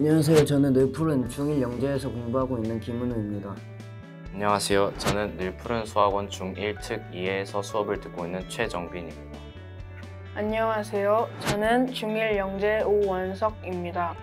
안녕하세요. 저는 늘 푸른 중1 영재에서 공부하고 있는 김은우입니다. 안녕하세요. 저는 늘 푸른 수학원 중1 특 2에서 수업을 듣고 있는 최정빈입니다. 안녕하세요. 저는 중1 영재 오원석입니다.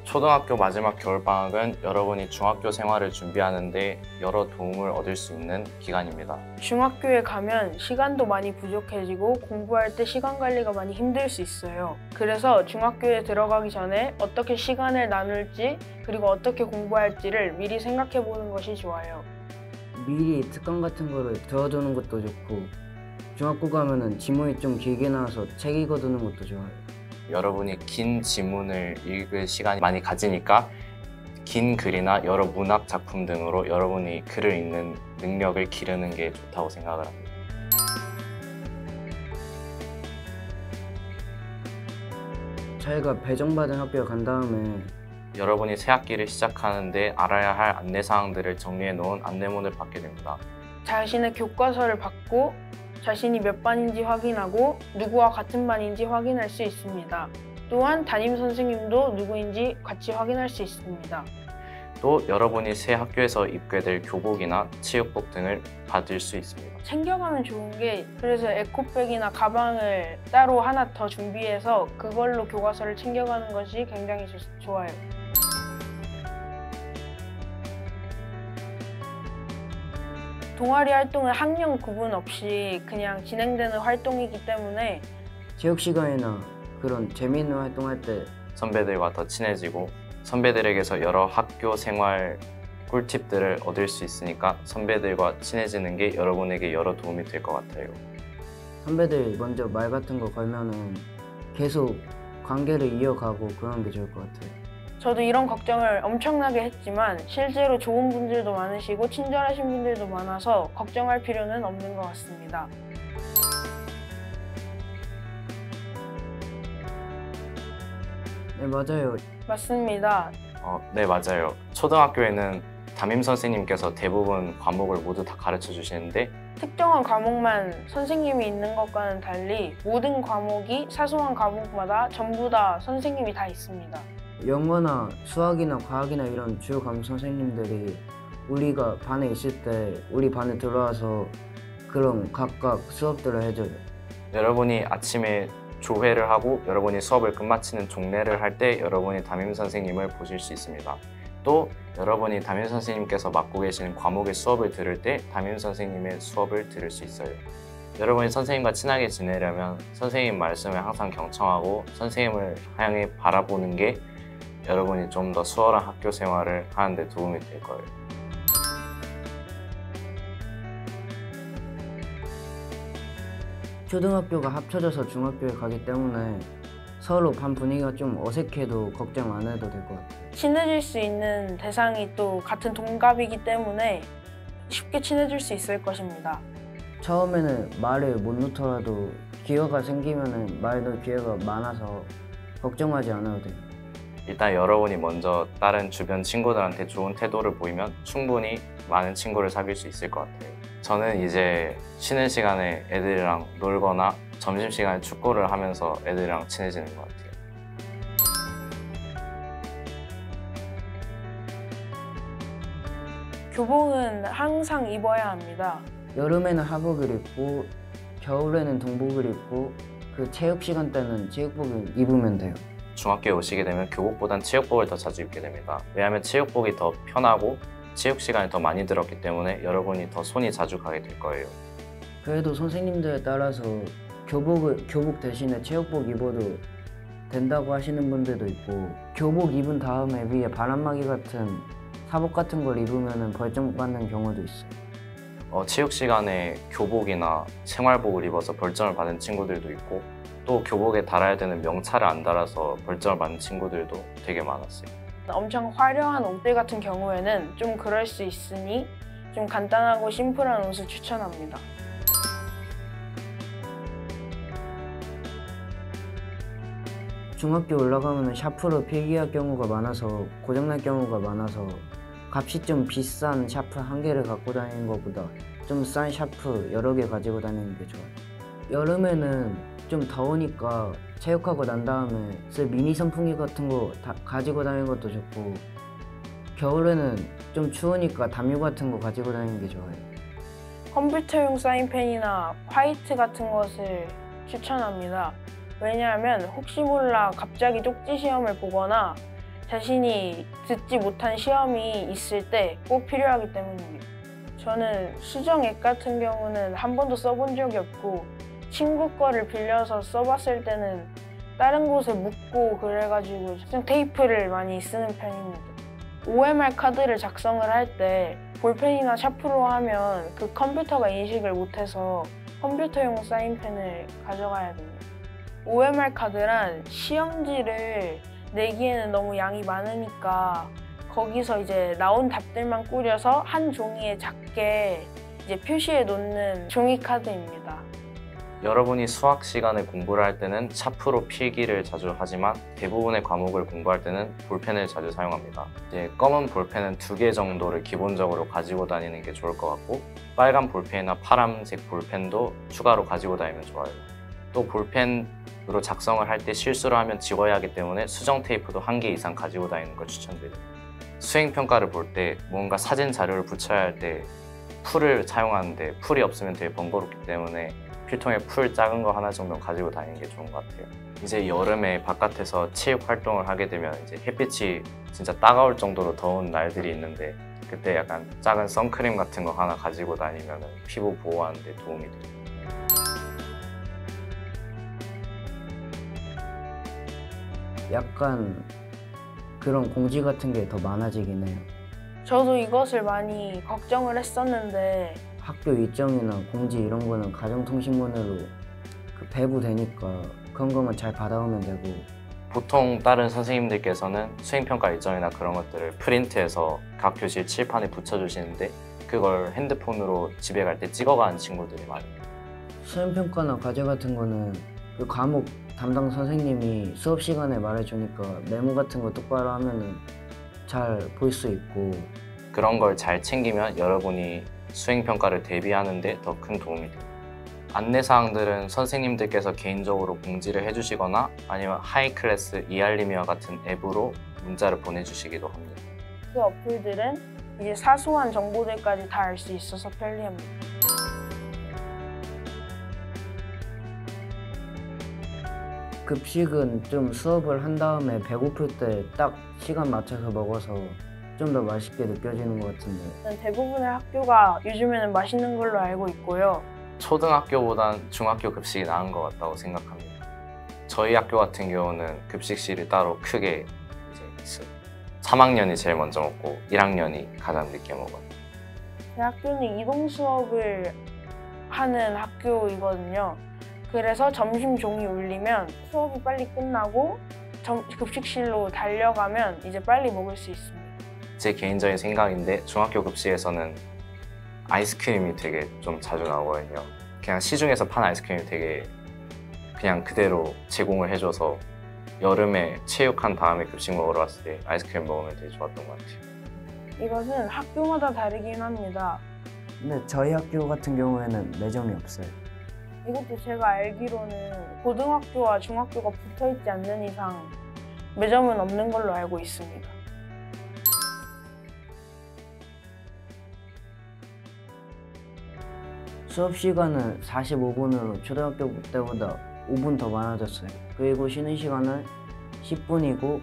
초등학교 마지막 겨울방학은 여러분이 중학교 생활을 준비하는데 여러 도움을 얻을 수 있는 기간입니다. 중학교에 가면 시간도 많이 부족해지고 공부할 때 시간 관리가 많이 힘들 수 있어요. 그래서 중학교에 들어가기 전에 어떻게 시간을 나눌지 그리고 어떻게 공부할지를 미리 생각해 보는 것이 좋아요. 미리 특강 같은 거를 들어두는 것도 좋고 중학교 가면은 지문이 좀 길게 나와서 책 읽어두는 것도 좋아요. 여러분이 긴 지문을 읽을 시간이 많이 가지니까 긴 글이나 여러 문학 작품 등으로 여러분이 글을 읽는 능력을 기르는 게 좋다고 생각을 합니다. 저희가 배정받은 학교에 간 다음에 여러분이 새 학기를 시작하는데 알아야 할 안내사항들을 정리해 놓은 안내문을 받게 됩니다. 자신의 교과서를 받고 자신이 몇 반인지 확인하고 누구와 같은 반인지 확인할 수 있습니다. 또한 담임 선생님도 누구인지 같이 확인할 수 있습니다. 또 여러분이 새 학교에서 입게 될 교복이나 체육복 등을 받을 수 있습니다. 챙겨가면 좋은 게 그래서 에코백이나 가방을 따로 하나 더 준비해서 그걸로 교과서를 챙겨가는 것이 굉장히 좋아요. 동아리 활동은 학년 구분 없이 그냥 진행되는 활동이기 때문에 체육 시간이나 그런 재미있는 활동할 때 선배들과 더 친해지고 선배들에게서 여러 학교 생활 꿀팁들을 얻을 수 있으니까 선배들과 친해지는 게 여러분에게 여러 도움이 될 것 같아요. 선배들 먼저 말 같은 거 걸면은 계속 관계를 이어가고 그런 게 좋을 것 같아요. 저도 이런 걱정을 엄청나게 했지만 실제로 좋은 분들도 많으시고 친절하신 분들도 많아서 걱정할 필요는 없는 것 같습니다. 네, 맞아요. 맞습니다. 네, 맞아요. 초등학교에는 담임 선생님께서 대부분 과목을 모두 다 가르쳐 주시는데 특정한 과목만 선생님이 있는 것과는 달리 모든 과목이 사소한 과목마다 전부 다 선생님이 다 있습니다. 영어나 수학이나 과학이나 이런 주요 과목 선생님들이 우리가 반에 있을 때 우리 반에 들어와서 그런 각각 수업들을 해줘요. 여러분이 아침에 조회를 하고 여러분이 수업을 끝마치는 종례를 할 때 여러분이 담임 선생님을 보실 수 있습니다. 또 여러분이 담임 선생님께서 맡고 계신 과목의 수업을 들을 때 담임 선생님의 수업을 들을 수 있어요. 여러분이 선생님과 친하게 지내려면 선생님 말씀을 항상 경청하고 선생님을 향해 바라보는 게 여러분이 좀 더 수월한 학교 생활을 하는 데 도움이 될 거예요. 초등학교가 합쳐져서 중학교에 가기 때문에 서로 반 분위기가 좀 어색해도 걱정 안 해도 될 것 같아요. 친해질 수 있는 대상이 또 같은 동갑이기 때문에 쉽게 친해질 수 있을 것입니다. 처음에는 말을 못 놓더라도 기회가 생기면 말 놓을 기회가 많아서 걱정하지 않아도 돼요. 일단 여러분이 먼저 다른 주변 친구들한테 좋은 태도를 보이면 충분히 많은 친구를 사귈 수 있을 것 같아요. 저는 이제 쉬는 시간에 애들이랑 놀거나 점심시간에 축구를 하면서 애들이랑 친해지는 것 같아요. 교복은 항상 입어야 합니다. 여름에는 하복을 입고 겨울에는 동복을 입고 그 체육 시간 때는 체육복을 입으면 돼요. 중학교에 오시게 되면 교복보단 체육복을 더 자주 입게 됩니다. 왜냐하면 체육복이 더 편하고 체육 시간이 더 많이 들었기 때문에 여러분이 더 손이 자주 가게 될 거예요. 그래도 선생님들에 따라서 교복 대신에 체육복 입어도 된다고 하시는 분들도 있고 교복 입은 다음에 위에 바람막이 같은 사복 같은 걸 입으면 벌점 받는 경우도 있어요. 체육 시간에 교복이나 생활복을 입어서 벌점을 받은 친구들도 있고 또 교복에 달아야 되는 명찰을 안 달아서 벌점을 받는 친구들도 되게 많았어요. 엄청 화려한 옷들 같은 경우에는 좀 그럴 수 있으니 좀 간단하고 심플한 옷을 추천합니다. 중학교 올라가면 샤프로 필기할 경우가 많아서 고장날 경우가 많아서 값이 좀 비싼 샤프 한 개를 갖고 다니는 것보다 좀 싼 샤프 여러 개 가지고 다니는 게 좋아요. 여름에는 좀 더우니까 체육하고 난 다음에 쓸 미니 선풍기 같은 거 가지고 다니는 것도 좋고, 겨울에는 좀 추우니까 담요 같은 거 가지고 다니는 게 좋아요. 컴퓨터용 사인펜이나 화이트 같은 것을 추천합니다. 왜냐하면 혹시 몰라 갑자기 쪽지 시험을 보거나 자신이 듣지 못한 시험이 있을 때 꼭 필요하기 때문입니다. 저는 수정액 같은 경우는 한 번도 써본 적이 없고, 친구 거를 빌려서 써봤을 때는 다른 곳에 묻고 그래가지고 수정 테이프를 많이 쓰는 편입니다. OMR 카드를 작성을 할 때 볼펜이나 샤프로 하면 그 컴퓨터가 인식을 못해서 컴퓨터용 사인펜을 가져가야 됩니다. OMR 카드란 시험지를 내기에는 너무 양이 많으니까 거기서 이제 나온 답들만 꾸려서 한 종이에 작게 이제 표시해 놓는 종이 카드입니다. 여러분이 수학 시간에 공부를 할 때는 샤프로 필기를 자주 하지만 대부분의 과목을 공부할 때는 볼펜을 자주 사용합니다. 이제 검은 볼펜은 2개 정도를 기본적으로 가지고 다니는 게 좋을 것 같고, 빨간 볼펜이나 파란색 볼펜도 추가로 가지고 다니면 좋아요. 또 볼펜으로 작성을 할 때 실수를 하면 지워야 하기 때문에 수정 테이프도 1개 이상 가지고 다니는 걸 추천드립니다. 수행평가를 볼 때 뭔가 사진 자료를 붙여야 할 때 풀을 사용하는데 풀이 없으면 되게 번거롭기 때문에 필통에 풀 작은 거 하나 정도 가지고 다니는 게 좋은 것 같아요. 이제 여름에 바깥에서 체육 활동을 하게 되면 이제 햇빛이 진짜 따가울 정도로 더운 날들이 있는데, 그때 약간 작은 선크림 같은 거 하나 가지고 다니면 피부 보호하는 데 도움이 돼요. 약간 그런 공지 같은 게 더 많아지긴 해요. 저도 이것을 많이 걱정을 했었는데 학교 일정이나 공지 이런 거는 가정통신문으로 배부되니까 그런 거만 잘 받아오면 되고, 보통 다른 선생님들께서는 수행평가 일정이나 그런 것들을 프린트해서 각 교실 칠판에 붙여주시는데 그걸 핸드폰으로 집에 갈 때 찍어가는 친구들이 많아요. 수행평가나 과제 같은 거는 그 과목 담당 선생님이 수업 시간에 말해주니까 메모 같은 거 똑바로 하면은 잘 볼 수 있고, 그런 걸 잘 챙기면 여러분이 수행평가를 대비하는 데 더 큰 도움이 됩니다. 안내사항들은 선생님들께서 개인적으로 공지를 해주시거나 아니면 하이클래스 이알림이와 같은 앱으로 문자를 보내주시기도 합니다. 그 어플들은 이제 사소한 정보들까지 다 알 수 있어서 편리합니다. 급식은 좀 수업을 한 다음에 배고플 때 딱 시간 맞춰서 먹어서 좀 더 맛있게 느껴지는 것 같은데, 대부분의 학교가 요즘에는 맛있는 걸로 알고 있고요. 초등학교보단 중학교 급식이 나은 것 같다고 생각합니다. 저희 학교 같은 경우는 급식실이 따로 크게 이제 있어요. 3학년이 제일 먼저 먹고 1학년이 가장 늦게 먹어요. 제 학교는 이동 수업을 하는 학교이거든요. 그래서 점심 종이 울리면 수업이 빨리 끝나고 급식실로 달려가면 이제 빨리 먹을 수 있습니다. 제 개인적인 생각인데 중학교 급식에서는 아이스크림이 되게 좀 자주 나오거든요. 그냥 시중에서 파는 아이스크림이 되게 그냥 그대로 제공을 해줘서 여름에 체육한 다음에 급식 먹으러 왔을 때 아이스크림 먹으면 되게 좋았던 것 같아요. 이것은 학교마다 다르긴 합니다. 근데 저희 학교 같은 경우에는 매점이 없어요. 이것도 제가 알기로는 고등학교와 중학교가 붙어있지 않는 이상 매점은 없는 걸로 알고 있습니다. 수업 시간은 45분으로 초등학교 때보다 5분 더 많아졌어요. 그리고 쉬는 시간은 10분이고,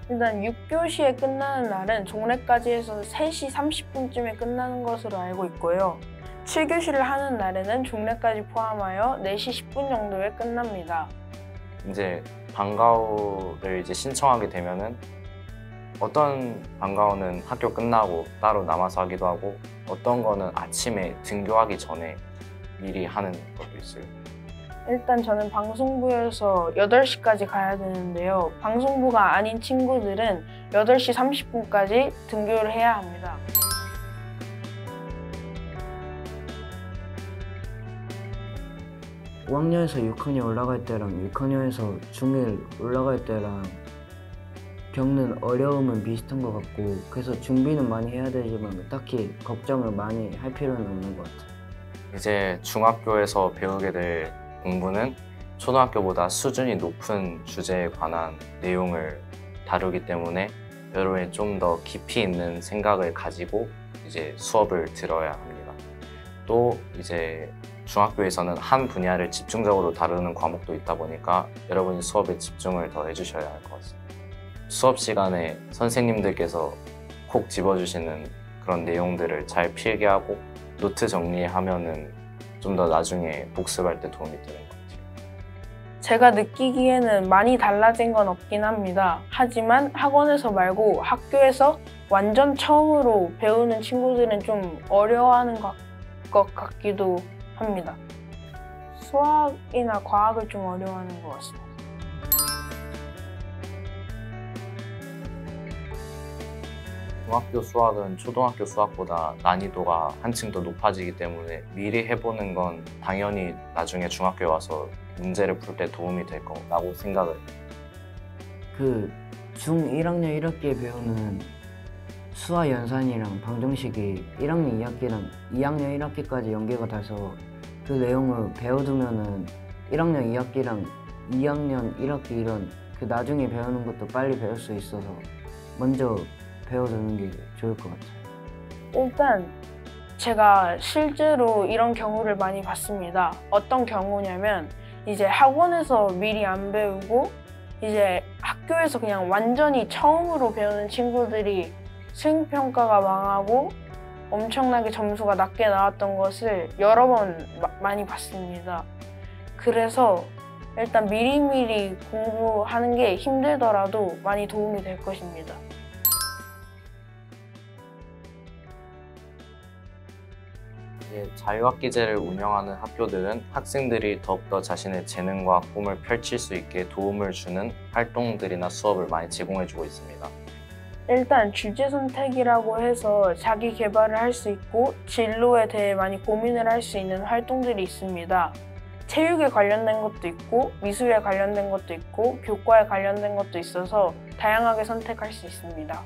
일단 6교시에 끝나는 날은 종례까지 해서 3시 30분쯤에 끝나는 것으로 알고 있고요. 7교시를 하는 날에는 종례까지 포함하여 4시 10분 정도에 끝납니다. 이제 방과후를 이제 신청하게 되면은 어떤 방과후는 학교 끝나고 따로 남아서 하기도 하고, 어떤 거는 아침에 등교하기 전에 미리 하는 것도 있어요. 일단 저는 방송부여서 8시까지 가야 되는데요. 방송부가 아닌 친구들은 8시 30분까지 등교를 해야 합니다. (5학년에서 6학년) 올라갈 때랑 6학년에서 중1 올라갈 때랑 겪는 어려움은 비슷한 것 같고, 그래서 준비는 많이 해야 되지만 딱히 걱정을 많이 할 필요는 없는 것 같아요. 이제 중학교에서 배우게 될 공부는 초등학교보다 수준이 높은 주제에 관한 내용을 다루기 때문에 여러분이 좀 더 깊이 있는 생각을 가지고 이제 수업을 들어야 합니다. 또 이제 중학교에서는 한 분야를 집중적으로 다루는 과목도 있다 보니까 여러분이 수업에 집중을 더 해주셔야 할 것 같습니다. 수업 시간에 선생님들께서 콕 집어주시는 그런 내용들을 잘 필기하고 노트 정리하면은 좀 더 나중에 복습할 때 도움이 되는 것 같아요. 제가 느끼기에는 많이 달라진 건 없긴 합니다. 하지만 학원에서 말고 학교에서 완전 처음으로 배우는 친구들은 좀 어려워하는 것 같기도 합니다. 수학이나 과학을 좀 어려워하는 것 같습니다. 중학교 수학은 초등학교 수학보다 난이도가 한층 더 높아지기 때문에 미리 해보는 건 당연히 나중에 중학교에 와서 문제를 풀 때 도움이 될 거라고 생각을 해요. 그 중1학년 1학기에 배우는 수화 연산이랑 방정식이 1학년 2학기랑 2학년 1학기까지 연계가 돼서 그 내용을 배워두면은 1학년 2학기랑 2학년 1학기 이런 그 나중에 배우는 것도 빨리 배울 수 있어서 먼저 배워두는 게 좋을 것 같아요. 일단 제가 실제로 이런 경우를 많이 봤습니다. 어떤 경우냐면 이제 학원에서 미리 안 배우고 이제 학교에서 그냥 완전히 처음으로 배우는 친구들이 수행평가가 망하고 엄청나게 점수가 낮게 나왔던 것을 여러 번 많이 봤습니다. 그래서 일단 미리미리 공부하는 게 힘들더라도 많이 도움이 될 것입니다. 자유학기제를 운영하는 학교들은 학생들이 더욱더 자신의 재능과 꿈을 펼칠 수 있게 도움을 주는 활동들이나 수업을 많이 제공해주고 있습니다. 일단 주제 선택이라고 해서 자기 개발을 할 수 있고 진로에 대해 많이 고민을 할 수 있는 활동들이 있습니다. 체육에 관련된 것도 있고 미술에 관련된 것도 있고 교과에 관련된 것도 있어서 다양하게 선택할 수 있습니다.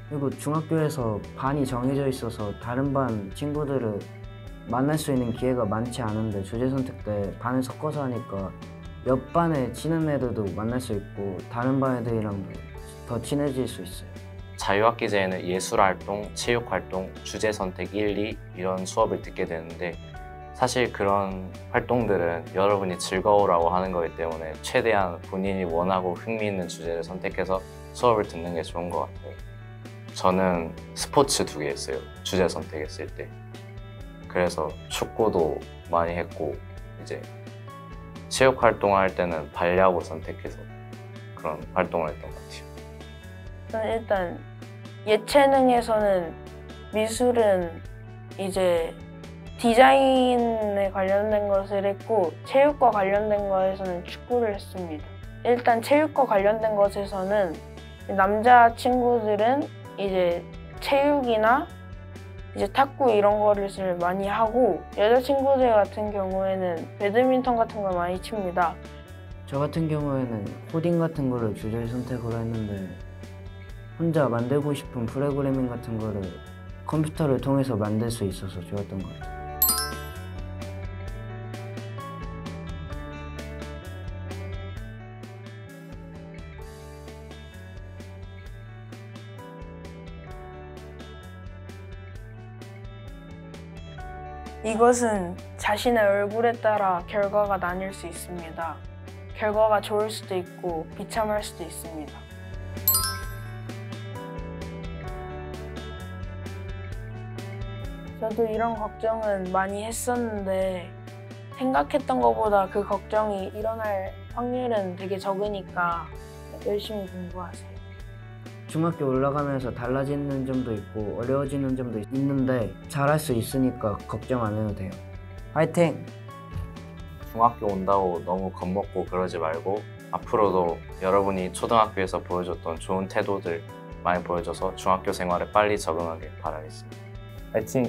그리고 중학교에서 반이 정해져 있어서 다른 반 친구들을 만날 수 있는 기회가 많지 않은데 주제 선택 때 반을 섞어서 하니까 옆 반에 친한 애들도 만날 수 있고 다른 반 애들이랑도 더 친해질 수 있어요. 자유학기제에는 예술활동, 체육활동, 주제 선택 1, 2 이런 수업을 듣게 되는데 사실 그런 활동들은 여러분이 즐거우라고 하는 거기 때문에 최대한 본인이 원하고 흥미있는 주제를 선택해서 수업을 듣는 게 좋은 것 같아요. 저는 스포츠 2개 했어요. 주제 선택했을 때. 그래서 축구도 많이 했고 이제 체육 활동할 때는 발야구 선택해서 그런 활동을 했던 것 같아요. 저는 일단 예체능에서는 미술은 이제 디자인에 관련된 것을 했고 체육과 관련된 것에서는 축구를 했습니다. 일단 체육과 관련된 것에서는 남자 친구들은 이제 체육이나 이제 탁구 이런 거를 많이 하고 여자 친구들 같은 경우에는 배드민턴 같은 걸 많이 칩니다. 저 같은 경우에는 코딩 같은 거를 주제를 선택으로 했는데 혼자 만들고 싶은 프로그래밍 같은 거를 컴퓨터를 통해서 만들 수 있어서 좋았던 것 같아요. 이것은 자신의 얼굴에 따라 결과가 나뉠 수 있습니다. 결과가 좋을 수도 있고 비참할 수도 있습니다. 저도 이런 걱정은 많이 했었는데 생각했던 것보다 그 걱정이 일어날 확률은 되게 적으니까 열심히 공부하세요. 중학교 올라가면서 달라지는 점도 있고 어려워지는 점도 있는데 잘할 수 있으니까 걱정 안 해도 돼요. 화이팅! 중학교 온다고 너무 겁먹고 그러지 말고 앞으로도 여러분이 초등학교에서 보여줬던 좋은 태도들 많이 보여줘서 중학교 생활에 빨리 적응하길 바라겠습니다. 화이팅!